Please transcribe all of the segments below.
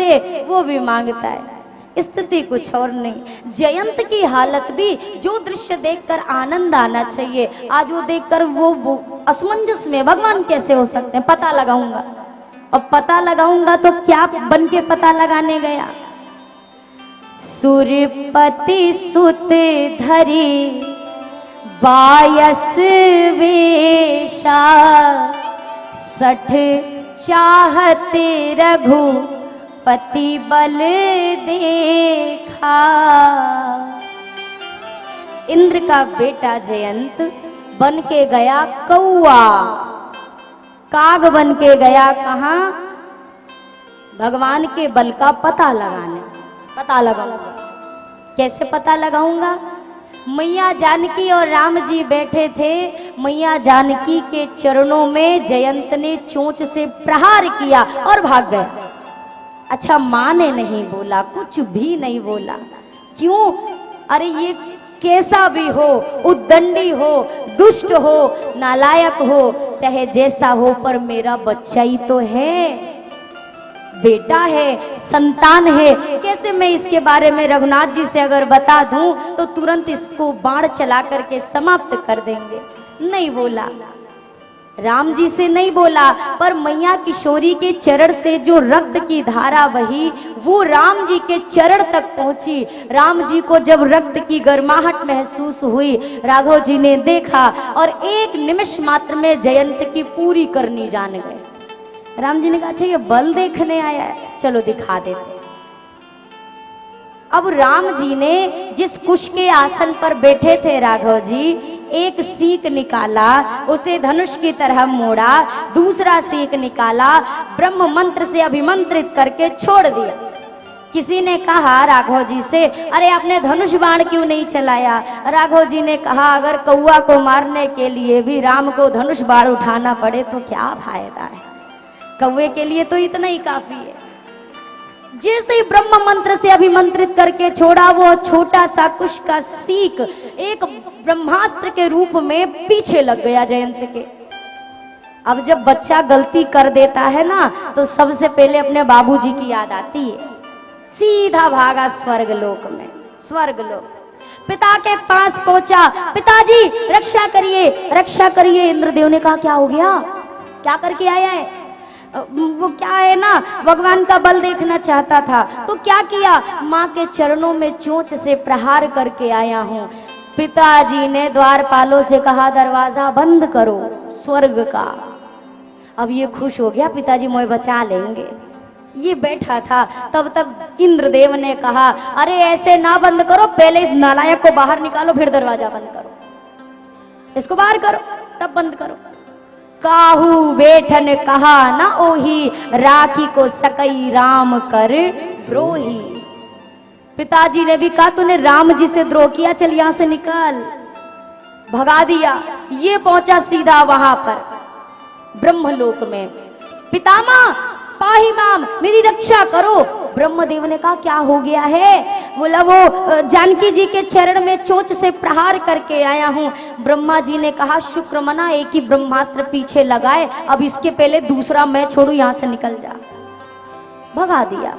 मांगते वो भी मांगता है। स्थिति कुछ और नहीं। जयंत की हालत भी, जो दृश्य देखकर आनंद आना चाहिए, आज वो देखकर वो असमंजस में, भगवान कैसे हो सकते हैं, पता लगाऊंगा। और पता लगाऊंगा तो क्या बन के पता लगाने गया? सूर्यपति सुत धरी बायस वेशा, 60 चाहते रघुपति बल देखा। इंद्र का बेटा जयंत बन के गया कौआ, काग बन के गया कहां? भगवान के बल का पता लगाने। पता लगाऊंगा। कैसे पता लगाऊंगा? मैया जानकी और राम जी बैठे थे। मैया जानकी के चरणों में जयंत ने चोंच से प्रहार किया और भाग गया। अच्छा, मां ने नहीं बोला, कुछ भी नहीं बोला। क्यों? अरे ये कैसा भी हो, उद्दंडी हो, दुष्ट हो, नालायक हो, चाहे जैसा हो, पर मेरा बच्चा ही तो है, बेटा है, संतान है। कैसे मैं इसके बारे में रघुनाथ जी से अगर बता दूं तो तुरंत इसको बाण चला करके समाप्त कर देंगे। नहीं बोला, राम जी से नहीं बोला, पर मैया किशोरी के चरण से जो रक्त की धारा बही वो राम जी के चरण तक पहुंची। राम जी को जब रक्त की गर्माहट महसूस हुई, राघव जी ने देखा और एक निमिष मात्र में जयंत की पूरी करनी जान गए। राम जी ने कहा, अच्छा ये बल देखने आया है, चलो दिखा देते। अब राम जी ने जिस कुश के आसन पर बैठे थे राघव जी, एक सीख निकाला, उसे धनुष की तरह मोड़ा, दूसरा सीख निकाला, ब्रह्म मंत्र से अभिमंत्रित करके छोड़ दिया। किसी ने कहा राघव जी से, अरे आपने धनुष बाण क्यों नहीं चलाया? राघव जी ने कहा, अगर कौआ को मारने के लिए भी राम को धनुष बाण उठाना पड़े तो क्या फायदा है, कौवे के लिए तो इतना ही काफी है। जैसे ही ब्रह्म मंत्र से अभिमंत्रित करके छोड़ा, वो छोटा सा कुश का सीख एक ब्रह्मास्त्र के रूप में पीछे लग गया जयंत के। अब जब बच्चा गलती कर देता है ना, तो सबसे पहले अपने बाबूजी की याद आती है, सीधा भागा स्वर्ग लोक में। स्वर्ग लोक पिता के पास पहुंचा, पिताजी रक्षा करिए, रक्षा करिए। इंद्रदेव ने कहा, क्या हो गया, क्या करके आया है? वो क्या है ना, भगवान का बल देखना चाहता था। तो क्या किया? माँ के चरणों में चोंच से प्रहार करके आया हूँ। पिताजी ने द्वारपालों से कहा, दरवाजा बंद करो स्वर्ग का। अब ये खुश हो गया, पिताजी मोए बचा लेंगे। ये बैठा था, तब तक इंद्रदेव ने कहा, अरे ऐसे ना बंद करो, पहले इस नालायक को बाहर निकालो, फिर दरवाजा बंद करो। इसको बाहर करो, तब बंद करो। काहू बैठन कहा ना ओही, राखी को सकई राम कर द्रोही। पिताजी ने भी कहा, तूने राम जी से द्रोह किया, चल यहां से निकल। भगा दिया। ये पहुंचा सीधा वहां पर ब्रह्मलोक में। पितामह पाही माम, मेरी रक्षा करो। ब्रह्मदेव ने कहा, क्या हो गया है? बोला, वो जानकी जी के चरण में चोंच से प्रहार करके आया हूँ। ब्रह्मा जी ने कहा, शुक्र मना, एक ही ब्रह्मास्त्र पीछे लगाए, अब इसके पहले दूसरा मैं छोड़ू, यहां से निकल जा। भगा दिया।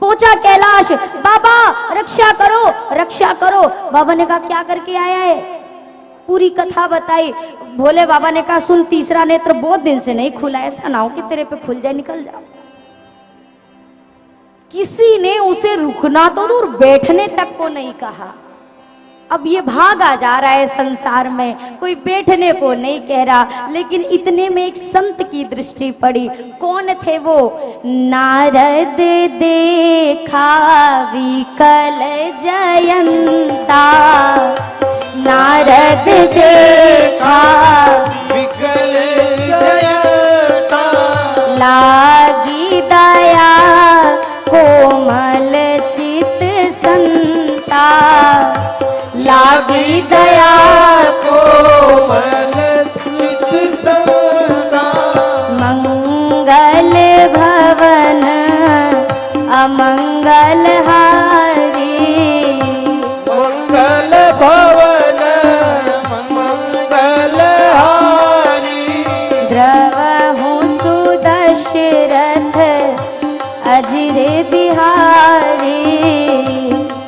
पहुंचा कैलाश, बाबा रक्षा करो, रक्षा करो। बाबा ने कहा, क्या करके आया है? पूरी कथा बताई। भोले बाबा ने कहा, सुन, तीसरा नेत्र बहुत दिन से नहीं खुला, ऐसा ना हो कि तेरे पे खुल जाए, निकल जाओ। किसी ने उसे रुकना तो दूर, बैठने तक को नहीं कहा। अब ये भागा जा रहा है संसार में, कोई बैठने को नहीं कह रहा। लेकिन इतने में एक संत की दृष्टि पड़ी। कौन थे वो? नारद देखा विकल जयंता, नारद देखा विकल जयंता, लागी दया कोमल चित संता, लागी दया कोमल चित संता, मंगल भवन अमंगल हारी, मंगल भवन मंगल हारी, द्रवहु सुदशरथ अजिरे बिहारी।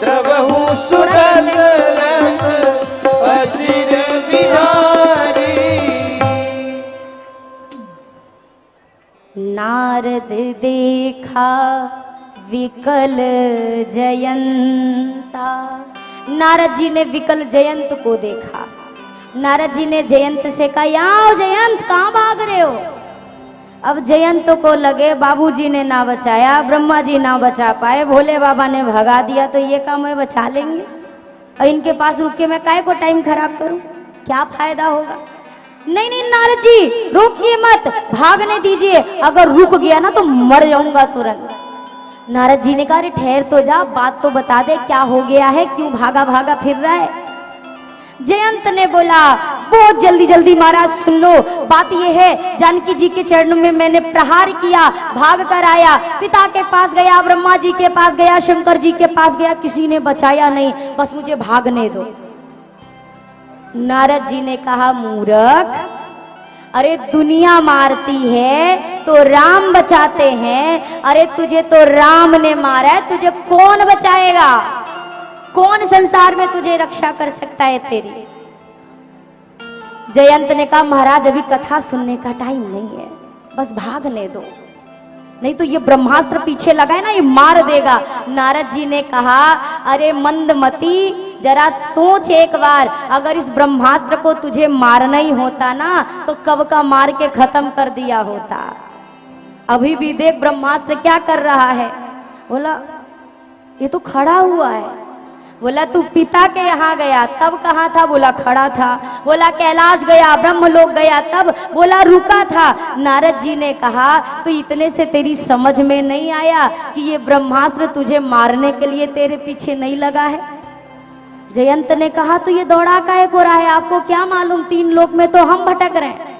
द्रवहु सुदशरथ अजिर बिहारी। नारद देखा विकल जयंता। नारद जी ने विकल जयंत को देखा। नारद जी ने जयंत से कहा, आओ जयंत, कहाँ भाग रहे हो? अब जयंत को लगे बाबूजी ने ना बचाया, ब्रह्मा जी ना बचा पाए, भोले बाबा ने भगा दिया, तो ये काम मैं बचा लेंगे। और इनके पास रुक के मैं काहे को टाइम खराब करूं, क्या फायदा होगा? नहीं नहीं नारद जी रोकिए मत, भागने दीजिए, अगर रुक गया ना तो मर जाऊंगा तुरंत। नारद जी ने कहा, अरे ठहर तो जा, बात तो बता दे, क्या हो गया है, क्यों भागा भागा फिर रहा है? जयंत ने बोला, बहुत जल्दी जल्दी महाराज सुन लो, बात यह है जानकी जी के चरणों में मैंने प्रहार किया, भाग कर आया, पिता के पास गया, ब्रह्मा जी के पास गया, शंकर जी के पास गया, किसी ने बचाया नहीं, बस मुझे भागने दो। नारद जी ने कहा, मूर्ख, अरे दुनिया मारती है तो राम बचाते हैं, अरे तुझे तो राम ने मारा है, तुझे कौन बचाएगा? कौन संसार में तुझे रक्षा कर सकता है तेरी? जयंत ने कहा, महाराज अभी कथा सुनने का टाइम नहीं है, बस भागने दो, नहीं तो ये ब्रह्मास्त्र पीछे लगा है ना, ये मार देगा। नारद जी ने कहा, अरे मंदमती, जरा सोच एक बार, अगर इस ब्रह्मास्त्र को तुझे मारना ही होता ना तो कब का मार के खत्म कर दिया होता। अभी भी देख ब्रह्मास्त्र क्या कर रहा है। बोला, ये तो खड़ा हुआ है। बोला, तू पिता के यहाँ गया तब कहाँ था? बोला, खड़ा था। बोला, कैलाश गया, ब्रह्मलोक गया तब? बोला, रुका था। नारद जी ने कहा, तो इतने से तेरी समझ में नहीं आया कि ये ब्रह्मास्त्र तुझे मारने के लिए तेरे पीछे नहीं लगा है? जयंत ने कहा, तो ये दौड़ा काहे को रहा है? आपको क्या मालूम, 3 लोक में तो हम भटक रहे हैं,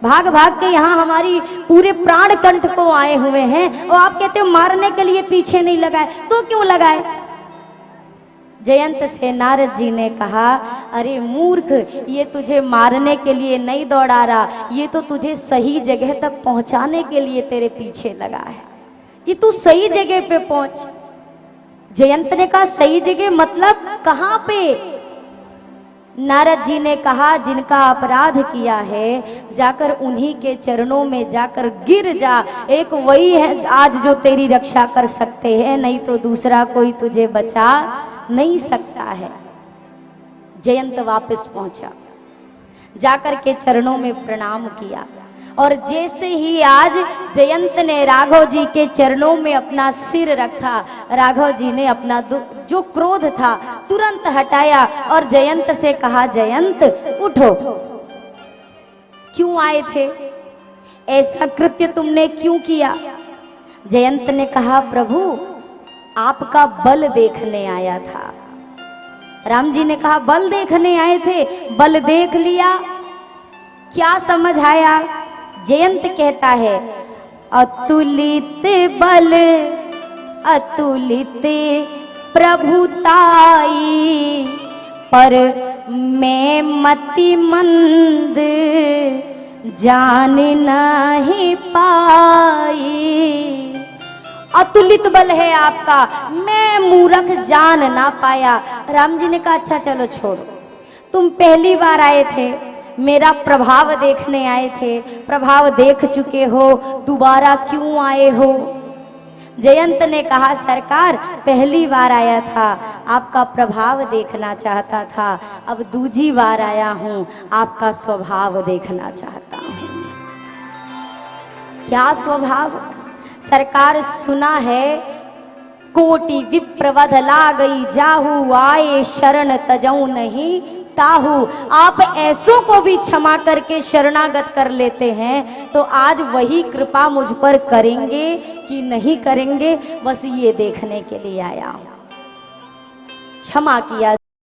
भाग भाग के यहाँ हमारी पूरे प्राण कंठ को आए हुए हैं, और आप कहते हो मारने के लिए पीछे नहीं लगाए, तो क्यों लगाए? जयंत से नारद जी ने कहा, अरे मूर्ख, ये तुझे मारने के लिए नहीं दौड़ा रहा, ये तो तुझे सही जगह तक पहुंचाने के लिए तेरे पीछे लगा है, कि तू सही जगह पे पहुंच। जयंत ने कहा, सही जगह मतलब कहां पे? नारद जी ने कहा, जिनका अपराध किया है जाकर उन्हीं के चरणों में जाकर गिर जा, एक वही है आज जो तेरी रक्षा कर सकते हैं, नहीं तो दूसरा कोई तुझे बचा नहीं सकता है। जयंत वापस पहुंचा, जाकर के चरणों में प्रणाम किया, और जैसे ही आज जयंत ने राघव जी के चरणों में अपना सिर रखा, राघव जी ने अपना जो क्रोध था तुरंत हटाया और जयंत से कहा, जयंत उठो, क्यों आए थे? ऐसा कृत्य तुमने क्यों किया? जयंत ने कहा, प्रभु आपका बल देखने आया था। राम जी ने कहा, बल देखने आए थे? बल देख लिया, क्या समझ आया? जयंत कहता है, अतुलित बल अतुलित प्रभुताई, पर मैं मति मंद जान नहीं पाई। अतुलित बल है आपका, मैं मूर्ख जान ना पाया। राम जी ने कहा, अच्छा चलो छोड़ो, तुम पहली बार आए थे, मेरा प्रभाव देखने आए थे, प्रभाव देख चुके हो, दोबारा क्यों आए हो? जयंत ने कहा, सरकार पहली बार आया था, आपका प्रभाव देखना चाहता था, अब दूजी बार आया हूं, आपका स्वभाव देखना चाहता हूं। क्या स्वभाव? सरकार सुना है, कोटि विप्रवध ला गई जाहू, आए शरण तजऊ नहीं ताहू। आप ऐसों को भी क्षमा करके शरणागत कर लेते हैं, तो आज वही कृपा मुझ पर करेंगे कि नहीं करेंगे, बस ये देखने के लिए आया हूं। क्षमा किया।